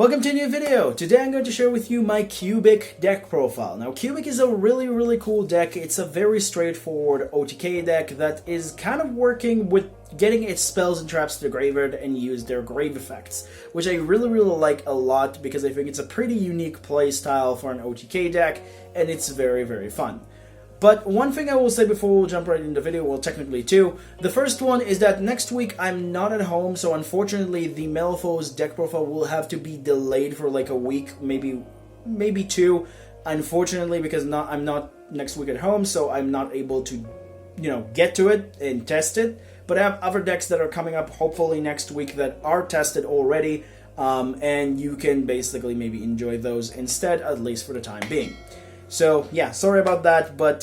Welcome to a new video. Today I'm going to share with you my Cubic deck profile. Now Cubic is a really cool deck. It's a very straightforward OTK deck that is kind of working with getting its spells and traps to the graveyard and use their grave effects, which I really like a lot because I think it's a pretty unique play style for an OTK deck and it's very fun. But one thing I will say before we jump right into the video, well technically two. The first one is that next week I'm not at home, so unfortunately the metalfoes deck profile will have to be delayed for like a week, maybe two. Unfortunately, because I'm not next week at home, so I'm not able to, get to it and test it. But I have other decks that are coming up hopefully next week that are tested already, and you can basically maybe enjoy those instead, at least for the time being. So yeah, sorry about that, but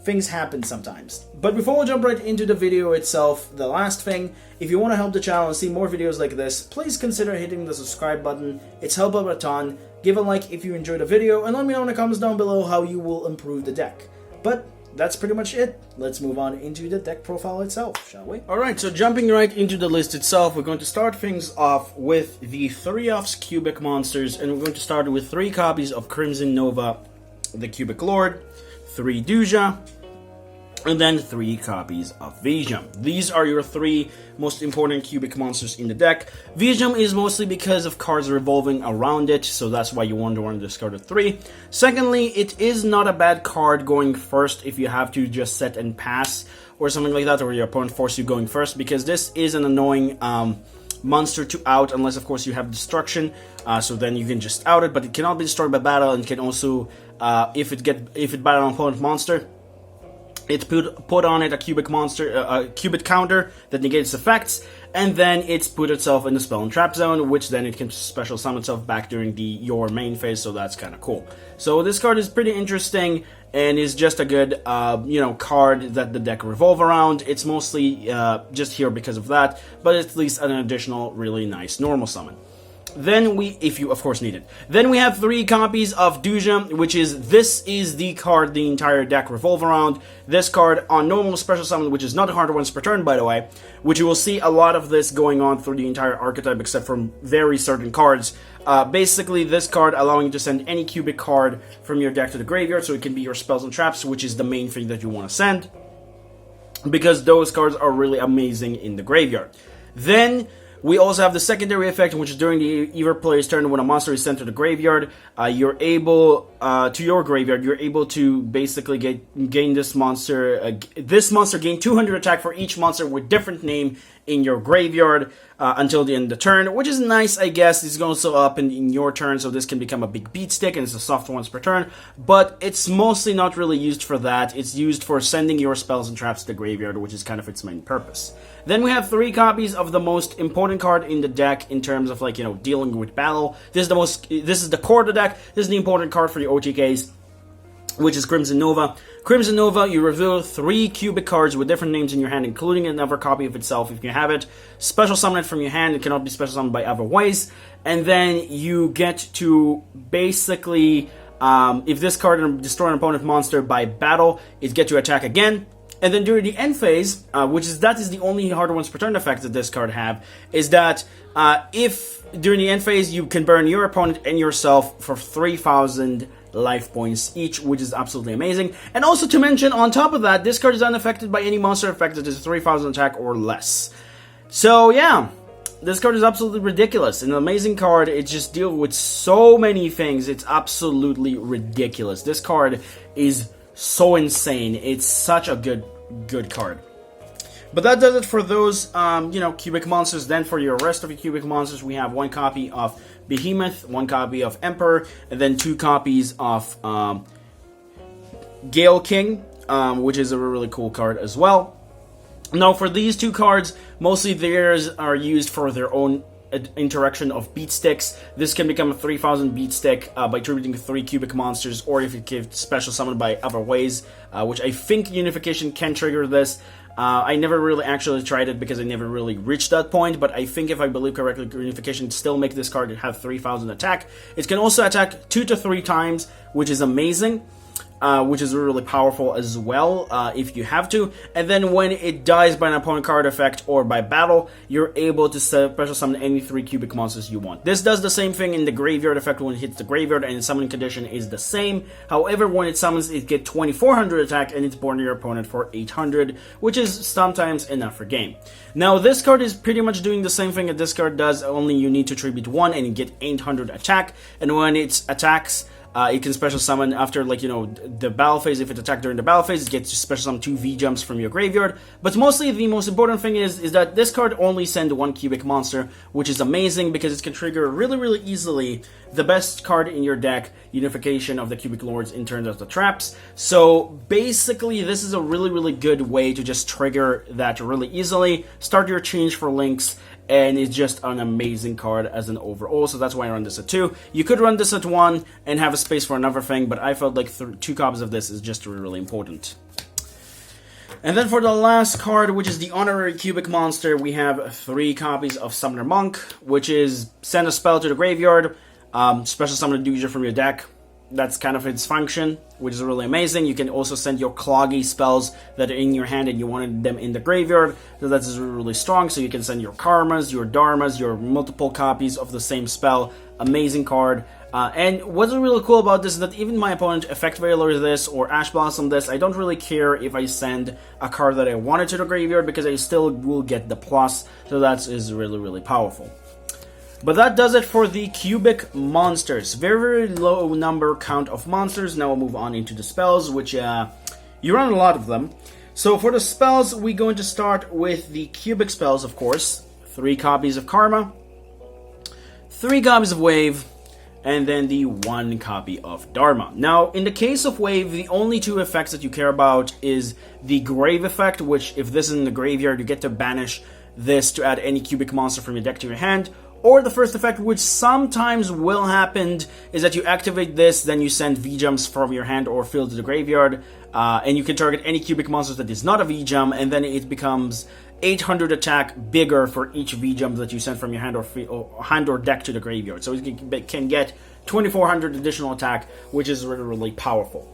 things happen sometimes. But before we jump right into the video itself, the last thing, if you want to help the channel and see more videos like this, please consider hitting the subscribe button. It's helped out a ton. Give a like if you enjoyed the video, and let me know in the comments down below how you will improve the deck. But that's pretty much it. Let's move on into the deck profile itself, shall we? Alright, so jumping right into the list itself, we're going to start things off with the 3-offs Cubic monsters, and we're going to start with 3 copies of Crimson Nova, the Cubic Lord, 3 Duja, and then 3 copies of Vijam. These are your 3 most important Cubic monsters in the deck. Vijam is mostly because of cards revolving around it, so that's why you want to discard a 3. Secondly, it is not a bad card going first if you have to just set and pass, or something like that, or your opponent forces you going first, because this is an annoying monster to out, unless of course you have destruction, so then you can just out it, but it cannot be destroyed by battle, and can also, if it battle an opponent monster, it put on it a cubic monster, a cubic counter that negates effects, and then it's put itself in the spell and trap zone, which then it can special summon itself back during your main phase, so that's kind of cool. So this card is pretty interesting, and is just a good, card that the deck revolve around. It's mostly just here because of that, but it's at least an additional really nice normal summon. Then if you of course need it. Then we have 3 copies of Duja, which this is the card the entire deck revolve around. This card on normal special summon, which is not harder once per turn, by the way, which you will see a lot of this going on through the entire archetype, except for very certain cards. Basically, this card allowing you to send any cubic card from your deck to the graveyard, so it can be your spells and traps, which is the main thing that you want to send, because those cards are really amazing in the graveyard. Then we also have the secondary effect, which is during the either player's turn when a monster is sent to the graveyard, you're able to basically gain this monster. This monster gain 200 attack for each monster with different name in your graveyard until the end of the turn, which is nice, I guess. It's also up in your turn, so this can become a big beat stick, and it's a soft once per turn, but it's mostly not really used for that. It's used for sending your spells and traps to the graveyard, which is kind of its main purpose. Then we have 3 copies of the most important card in the deck in terms of dealing with battle. This is the core of the deck. This is the important card for the OTKs, which is Crimson Nova. Crimson Nova, you reveal 3 cubic cards with different names in your hand, including another copy of itself if you have it. Special summon it from your hand. It cannot be special summoned by other ways. And then you get to basically, if this card destroy an opponent monster by battle, it gets to attack again. And then during the end phase, that is the only harder ones per turn effect that this card have, is that if during the end phase you can burn your opponent and yourself for 3,000 life points each, which is absolutely amazing. And also to mention, on top of that, this card is unaffected by any monster effect that is 3,000 attack or less. So yeah, this card is absolutely ridiculous. An amazing card. It just deals with so many things. It's absolutely ridiculous. This card is so insane. It's such a good card. But that does it for those, cubic monsters. Then for your rest of your cubic monsters, we have 1 copy of Behemoth, 1 copy of Emperor, and then 2 copies of Gale King, which is a really cool card as well. Now, for these 2 cards, mostly theirs are used for their own interaction of beat sticks. This can become a 3,000 beat stick by tributing 3 cubic monsters, or if it gets special summoned by other ways, which I think Unification can trigger this. I never really actually tried it because I never really reached that point, but I think if I believe correctly, Unification still make this card have 3,000 attack. It can also attack 2 to 3 times, which is amazing. which is really powerful as well if you have to. And then when it dies by an opponent card effect or by battle, you're able to special summon any 3 cubic monsters you want. This does the same thing in the graveyard effect when it hits the graveyard, and its summoning condition is the same. However, when it summons, it gets 2400 attack, and it's born to your opponent for 800, which is sometimes enough for game. Now, this card is pretty much doing the same thing that this card does, only you need to tribute 1 and you get 800 attack, and when it attacks, it can special summon after, like, you know, the battle phase. If it attacked during the battle phase, it gets to special summon 2 V-jumps from your graveyard. But mostly, the most important thing is that this card only sends 1 cubic monster, which is amazing because it can trigger really easily the best card in your deck, Unification of the Cubic Lords, in terms of the traps. So basically, this is a really good way to just trigger that really easily. Start your change for links, and it's just an amazing card as an overall, so that's why I run this at 2. You could run this at 1 and have a space for another thing, but I felt like 2 copies of this is just really important. And then for the last card, which is the Honorary Cubic Monster, we have 3 copies of Summoner Monk, which is send a spell to the graveyard, special summon a user from your deck. That's kind of its function, which is really amazing. You can also send your cloggy spells that are in your hand and you wanted them in the graveyard, so that's really strong. So you can send your karmas, your dharmas, your multiple copies of the same spell. Amazing card. And what's really cool about this is that even my opponent Effect Veiler this or Ash Blossom this, I don't really care if I send a card that I wanted to the graveyard because I still will get the plus, so that is really powerful. But that does it for the cubic monsters. Very low number count of monsters. Now we'll move on into the spells, which you run a lot of them. So for the spells, we're going to start with the cubic spells, of course. 3 copies of Karma, 3 copies of Wave, and then the 1 copy of Dharma. Now, in the case of Wave, the only 2 effects that you care about is the Grave effect, which if this is in the graveyard, you get to banish this to add any cubic monster from your deck to your hand. Or the first effect, which sometimes will happen, is that you activate this, then you send V-jumps from your hand or field to the graveyard, and you can target any cubic monster that is not a V-jump, and then it becomes 800 attack bigger for each V-jump that you send from your hand or deck to the graveyard. So it can get 2400 additional attack, which is really powerful.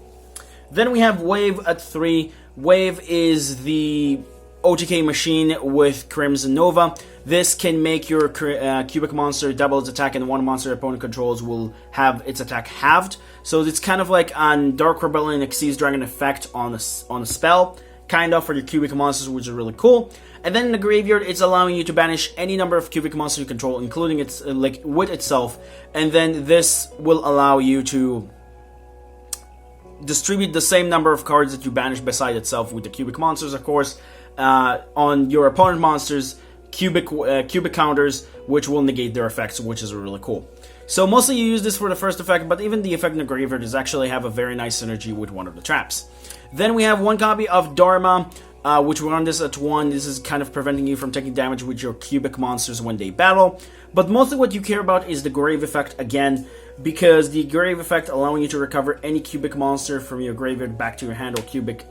Then we have Wave at 3. Wave is the OTK machine with Crimson Nova. This can make your cubic monster double its attack, and 1 monster opponent controls will have its attack halved. So it's kind of like on Dark Rebellion Xyz Dragon effect on a spell, kind of for your cubic monsters, which is really cool. And then in the graveyard, it's allowing you to banish any number of cubic monsters you control, including its with itself. And then this will allow you to distribute the same number of cards that you banish beside itself with the cubic monsters, of course, on your opponent monsters. Cubic counters, which will negate their effects, which is really cool. So mostly you use this for the first effect, but even the effect in the graveyard does actually have a very nice synergy with one of the traps. Then we have 1 copy of Dharma, which we run this at 1. This is kind of preventing you from taking damage with your cubic monsters when they battle. But mostly what you care about is the Grave effect again, because the Grave effect allowing you to recover any cubic monster from your graveyard back to your hand, or cubic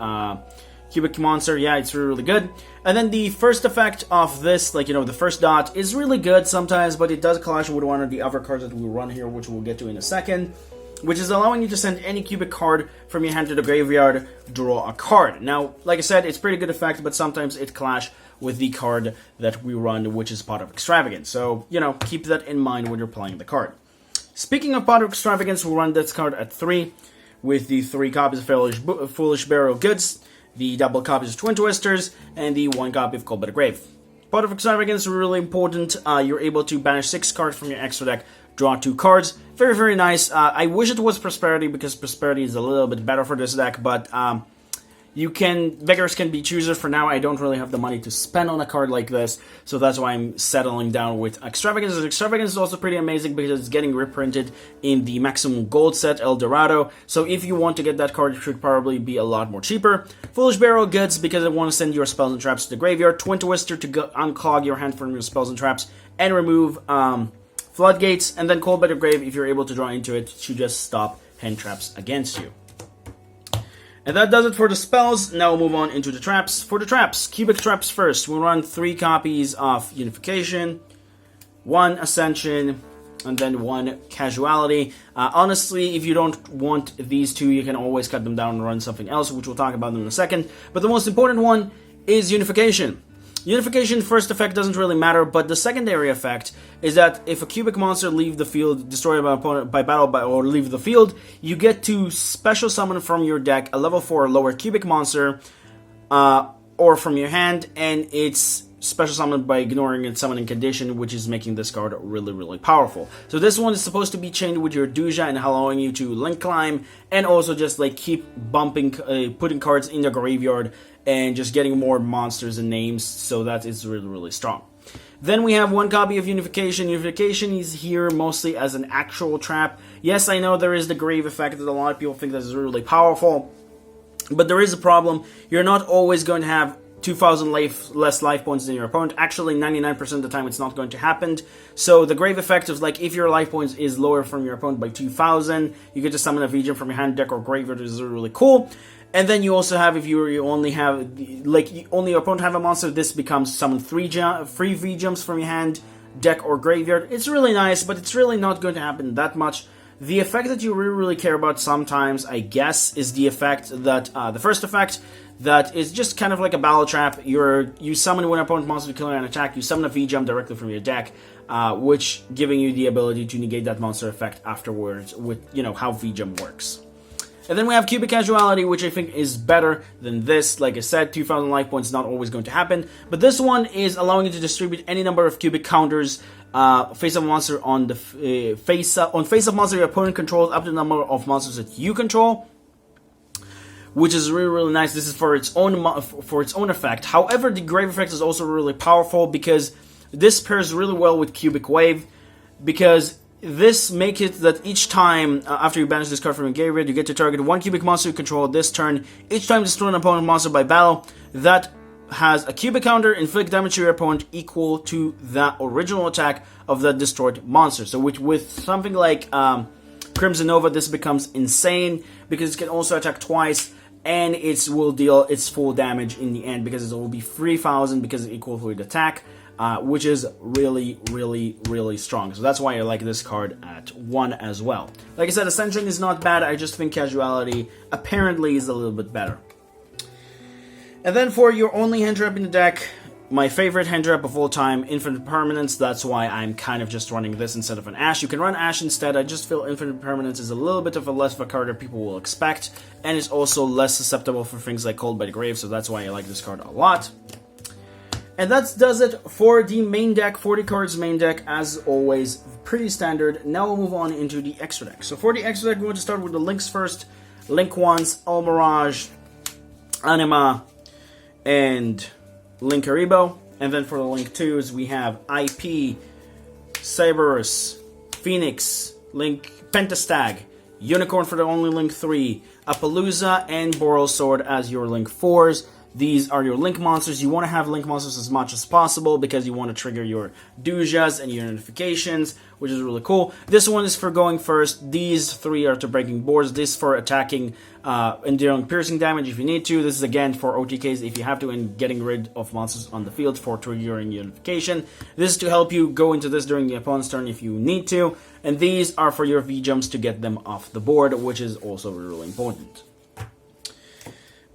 monster. Yeah, it's really good. And then the first effect of this, like, you know, the first dot is really good sometimes, but it does clash with one of the other cards that we'll run here, which we'll get to in a second, which is allowing you to send any cubic card from your hand to the graveyard, draw a card. Now, like I said, it's pretty good effect, but sometimes it clash with the card that we run, which is Pot of Extravagance. So, you know, keep that in mind when you're playing the card. Speaking of Pot of Extravagance, we'll run this card at 3 with the 3 copies of Foolish Burial Goods, the double copies of Twin Twisters, and the 1 copy of Cold by the Grave. Pot of Extravagance is really important. You're able to banish 6 cards from your extra deck, draw 2 cards. Very nice. I wish it was Prosperity, because Prosperity is a little bit better for this deck, but beggars can be choosers. For now, I don't really have the money to spend on a card like this, so that's why I'm settling down with Extravagance. Extravagance is also pretty amazing because it's getting reprinted in the Maximum Gold set, El Dorado, so if you want to get that card, it should probably be a lot more cheaper. Foolish Burial Goods, because I want to send your spells and traps to the graveyard. Twin Twister to unclog your hand from your spells and traps and remove Floodgates. And then Cold by the Grave, if you're able to draw into it, to just stop hand traps against you. And that does it for the spells. Now we'll move on into the traps. For the traps, cubic traps first. We'll run 3 copies of Unification, 1 Ascension, and then 1 casuality. Honestly, if you don't want these 2, you can always cut them down and run something else, which we'll talk about in a second. But the most important one is unification. Unification, first effect doesn't really matter, but the secondary effect is that if a cubic monster leave the field, destroyed by opponent by battle, or leave the field, you get to special summon from your deck a level 4 or lower cubic monster, or from your hand, and it's special summoned by ignoring its summoning condition, which is making this card really, really powerful. So this one is supposed to be chained with your Duja and allowing you to link climb, and also just like keep bumping, putting cards in the graveyard, and just getting more monsters and names, so that is really, really strong. Then we have 1 copy of Unification. Unification is here mostly as an actual trap. Yes, I know there is the grave effect that a lot of people think that is really powerful, but there is a problem. You're not always going to have 2,000 less life points than your opponent. Actually, 99% of the time it's not going to happen. So the grave effect is like if your life points is lower from your opponent by 2,000, you get to summon a VGM from your hand, deck, or graveyard, which is really cool. And then you also have, if you only have, like, only your opponent have a monster, this becomes summon 3 VGMs from your hand, deck, or graveyard. It's really nice, but it's really not going to happen that much. The effect that you really care about sometimes, I guess, is the effect that, the first effect, that is just kind of like a battle trap. You summon one opponent monster to kill an attack, you summon a VGM directly from your deck, which giving you the ability to negate that monster effect afterwards with, you know, how VGM works. And then we have Cubic Casuality, which I think is better than this. Like I said, 2,000 life points is not always going to happen. But this one is allowing you to distribute any number of cubic counters face-up monster on the face-up monster your opponent controls up to the number of monsters that you control, which is really, really nice. This is for its own effect. However, the grave effect is also really powerful because this pairs really well with Cubic Wave, because this makes it that each time after you banish this card from your graveyard, you get to target 1 cubic monster you control this turn. Each time destroy an opponent monster by battle that has a cubic counter, inflict damage to your opponent equal to the original attack of that destroyed monster. So with something like Crimson Nova, this becomes insane because it can also attack twice, and it will deal its full damage in the end because it will be 3,000 because it equals with attack. Which is really, really, really strong. So that's why I like this card at 1 as well. Like I said, Ascension is not bad. I just think Casuality apparently is a little bit better. And then for your only hand trap in the deck, my favorite hand trap of all time, Infinite Permanence. That's why I'm kind of just running this instead of an Ash. You can run Ash instead. I just feel Infinite Permanence is a little bit of a less of a card that people will expect, and it's also less susceptible for things like Cold by the Grave, so that's why I like this card a lot. And that does it for the main deck, 40 cards main deck, as always, pretty standard. Now we'll move on into the extra deck. So for the extra deck, we're going to start with the links first. Link 1s, Almirage, Anima, and Link Haribo. And then for the Link 2s, we have IP, Cyberus, Phoenix, Link Pentastag, Unicorn for the only Link 3, Appaloosa, and Boral Sword as your Link 4s. These are your Link monsters. You want to have Link monsters as much as possible because you want to trigger your Dujas and your notifications, which is really cool. This one is for going first. These 3 are to breaking boards. This for attacking and dealing piercing damage if you need to. This is again for OTKs if you have to, and getting rid of monsters on the field for triggering your notification. This is to help you go into this during the opponent's turn if you need to. And these are for your V-jumps to get them off the board, which is also really important.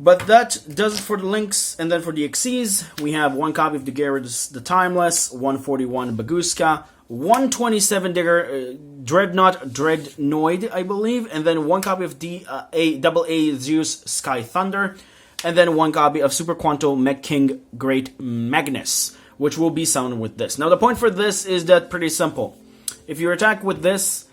But that does it for the links, and then for the XCs, we have 1 copy of the Gyarados the Timeless, 141 Baguska, 127 Digger, Dreadnoid, I believe, and then 1 copy of AA Zeus Sky Thunder, and then 1 copy of Super Quanto Mech King Great Magnus, which will be summoned with this. Now the point for this is that pretty simple. If you attack with this,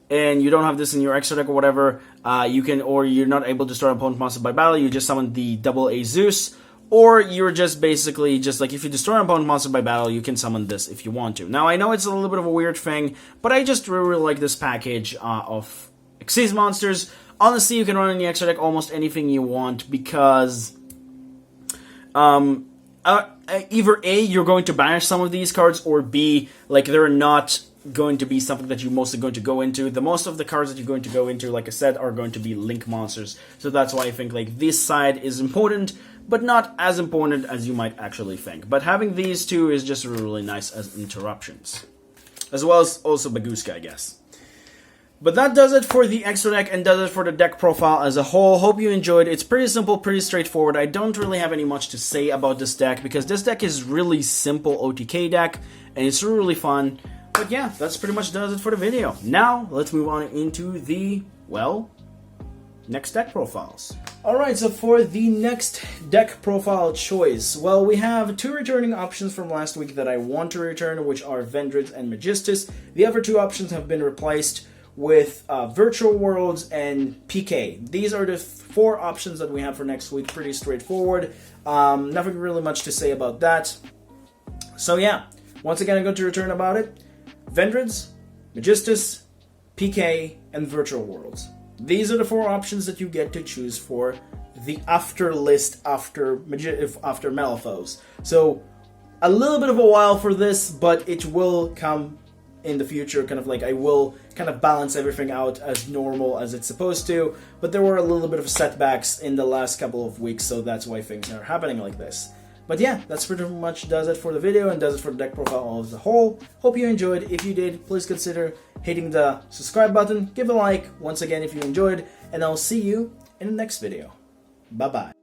and you don't have this in your extra deck or whatever, you can, or you're not able to start opponent monster by battle, you just summon the AA Zeus, or you're just basically just like, if you destroy an opponent monster by battle, you can summon this if you want to. Now I know it's a little bit of a weird thing, but I just really, really like this package of Xyz monsters. Honestly, you can run in the extra deck almost anything you want because either A, you're going to banish some of these cards, or B, like they're not going to be something that you're mostly going to go into. The most of the cards that you're going to go into, like I said, are going to be Link monsters. So that's why I think like this side is important, but not as important as you might actually think. But having these two is just really nice as interruptions. as well as also Baguska, I guess. But that does it for the extra deck and does it for the deck profile as a whole. Hope you enjoyed. It's pretty simple, pretty straightforward. I don't really have any much to say about this deck because this deck is really simple OTK deck and it's really fun. But yeah, that's pretty much does it for the video. Now, let's move on into the, well, next deck profiles. Alright, so for the next deck profile choice, well, we have two returning options from last week that I want to return, which are Vendrids and Magistus. The other two options have been replaced with Virtual Worlds and PK. These are the four options that we have for next week. Pretty straightforward. Nothing really much to say about that. So yeah, once again, I'm going to return about it. Vendrids, Magistus, PK, and Virtual Worlds. These are the four options that you get to choose for the after list after metalfoes. So a little bit of a while for this, but it will come in the future. Kind of like I will kind of balance everything out as normal as it's supposed to, but there were a little bit of setbacks in the last couple of weeks, so that's why things are happening like this. But yeah, that's pretty much does it for the video and does it for the deck profile as a whole. Hope you enjoyed. If you did, please consider hitting the subscribe button, give a like once again if you enjoyed, and I'll see you in the next video. Bye bye.